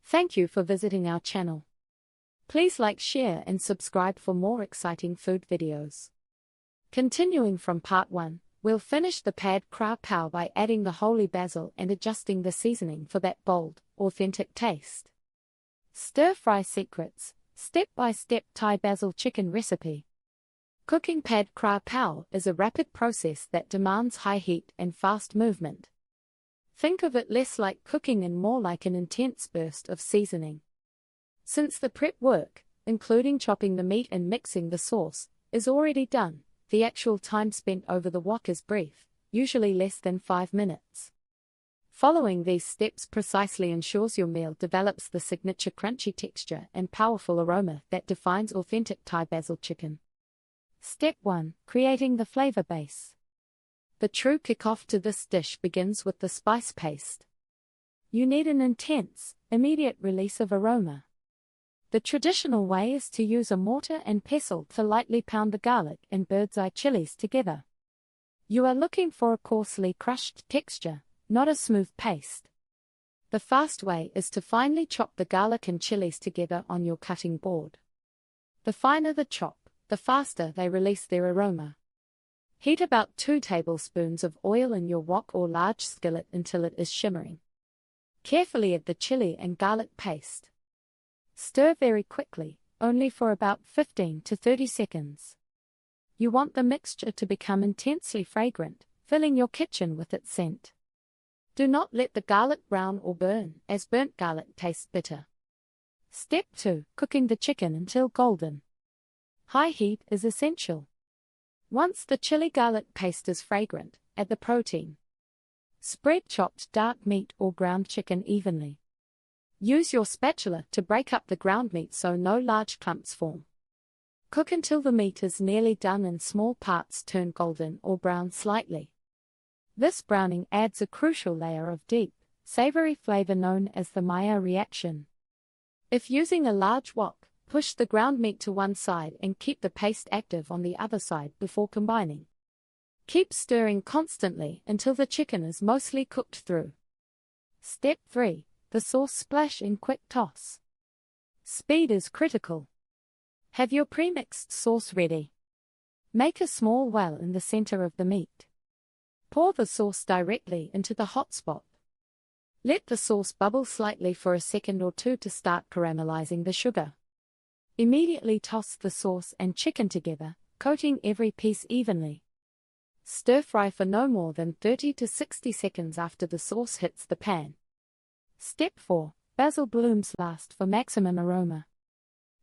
Thank you for visiting our channel. Please like, share and subscribe for more exciting food videos. Continuing from part 1, we'll finish the Pad Kra Pao by adding the holy basil and adjusting the seasoning for that bold, authentic taste. Stir-fry secrets, step-by-step Thai Basil Chicken recipe. Cooking Pad Kra Pao is a rapid process that demands high heat and fast movement. Think of it less like cooking and more like an intense burst of seasoning. Since the prep work, including chopping the meat and mixing the sauce, is already done, the actual time spent over the wok is brief, usually less than 5 minutes. Following these steps precisely ensures your meal develops the signature crunchy texture and powerful aroma that defines authentic Thai basil chicken. Step 1. Creating the flavor base. The true kickoff to this dish begins with the spice paste. You need an intense, immediate release of aroma. The traditional way is to use a mortar and pestle to lightly pound the garlic and bird's eye chilies together. You are looking for a coarsely crushed texture, not a smooth paste. The fast way is to finely chop the garlic and chilies together on your cutting board. The finer the chop, the faster they release their aroma. Heat about 2 tablespoons of oil in your wok or large skillet until it is shimmering. Carefully add the chili and garlic paste. Stir very quickly, only for about 15 to 30 seconds. You want the mixture to become intensely fragrant, filling your kitchen with its scent. Do not let the garlic brown or burn, as burnt garlic tastes bitter. Step 2. Cooking the chicken until golden. High heat is essential. Once the chili garlic paste is fragrant, add the protein. Spread chopped dark meat or ground chicken evenly. Use your spatula to break up the ground meat so no large clumps form. Cook until the meat is nearly done and small parts turn golden or brown slightly. This browning adds a crucial layer of deep, savory flavor known as the Maillard reaction. If using a large wok, push the ground meat to one side and keep the paste active on the other side before combining. Keep stirring constantly until the chicken is mostly cooked through. Step 3. The sauce splash and quick toss. Speed is critical. Have your premixed sauce ready. Make a small well in the center of the meat. Pour the sauce directly into the hot spot. Let the sauce bubble slightly for a second or two to start caramelizing the sugar. Immediately toss the sauce and chicken together, coating every piece evenly. Stir-fry for no more than 30 to 60 seconds after the sauce hits the pan. Step 4. Basil blooms last for maximum aroma.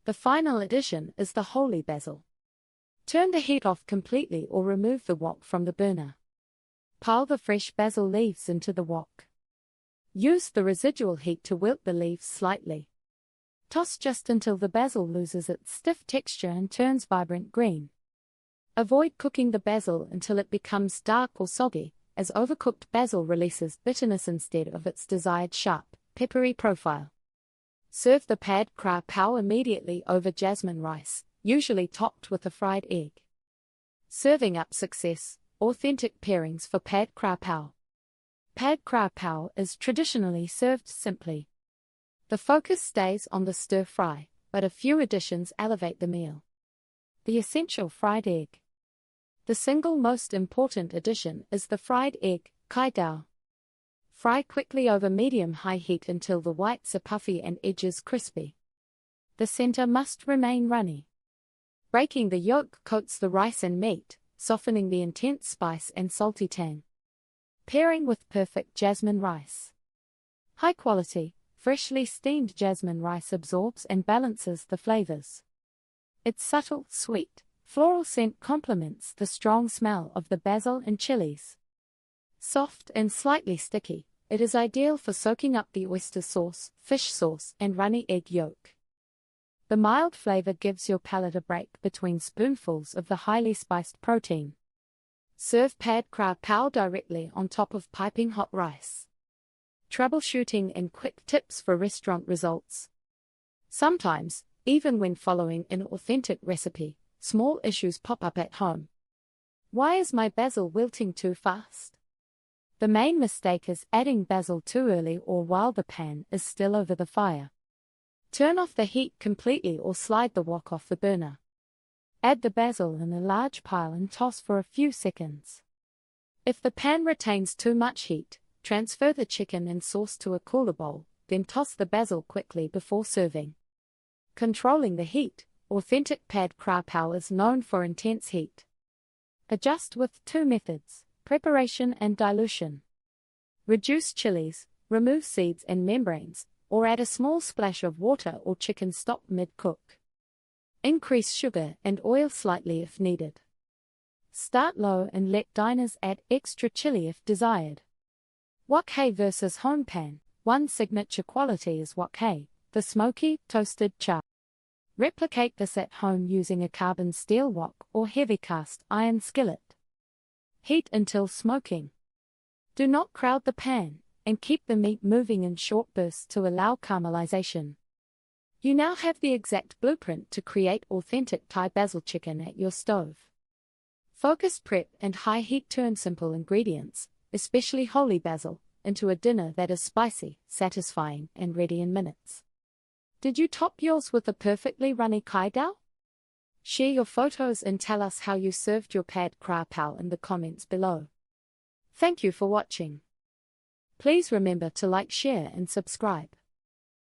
The final addition is the holy basil. Turn the heat off completely or remove the wok from the burner. Pile the fresh basil leaves into the wok. Use the residual heat to wilt the leaves slightly. Toss just until the basil loses its stiff texture and turns vibrant green. Avoid cooking the basil until it becomes dark or soggy, as overcooked basil releases bitterness instead of its desired sharp, peppery profile. Serve the Pad Kra Pao immediately over jasmine rice, usually topped with a fried egg. Serving up success, authentic pairings for Pad Kra Pao. Pad Kra Pao is traditionally served simply. The focus stays on the stir-fry, but a few additions elevate the meal. The essential fried egg. The single most important addition is the fried egg, kai dao. Fry quickly over medium-high heat until the whites are puffy and edges crispy. The center must remain runny. Breaking the yolk coats the rice and meat, softening the intense spice and salty tang. Pairing with perfect jasmine rice. High quality, freshly steamed jasmine rice absorbs and balances the flavors. Its subtle, sweet, floral scent complements the strong smell of the basil and chilies. Soft and slightly sticky, it is ideal for soaking up the oyster sauce, fish sauce, and runny egg yolk. The mild flavor gives your palate a break between spoonfuls of the highly spiced protein. Serve Pad Kra Pao directly on top of piping hot rice. Troubleshooting and quick tips for restaurant results. Sometimes, even when following an authentic recipe, small issues pop up at home. Why is my basil wilting too fast? The main mistake is adding basil too early or while the pan is still over the fire. Turn off the heat completely or slide the wok off the burner. Add the basil in a large pile and toss for a few seconds. If the pan retains too much heat, transfer the chicken and sauce to a cooler bowl, then toss the basil quickly before serving. Controlling the heat. Authentic Pad Kra Pao is known for intense heat. Adjust with 2 methods, preparation and dilution. Reduce chilies, remove seeds and membranes, or add a small splash of water or chicken stock mid-cook. Increase sugar and oil slightly if needed. Start low and let diners add extra chili if desired. Wok hei versus home pan. One signature quality is wok hei, the smoky, toasted char. Replicate this at home using a carbon steel wok or heavy cast iron skillet. Heat until smoking. Do not crowd the pan, and keep the meat moving in short bursts to allow caramelization. You now have the exact blueprint to create authentic Thai basil chicken at your stove. Focused prep and high heat turn simple ingredients, especially holy basil, into a dinner that is spicy, satisfying, and ready in minutes. Did you top yours with a perfectly runny kai dao? Share your photos and tell us how you served your Pad Kra Pao in the comments below. Thank you for watching. Please remember to like, share and subscribe.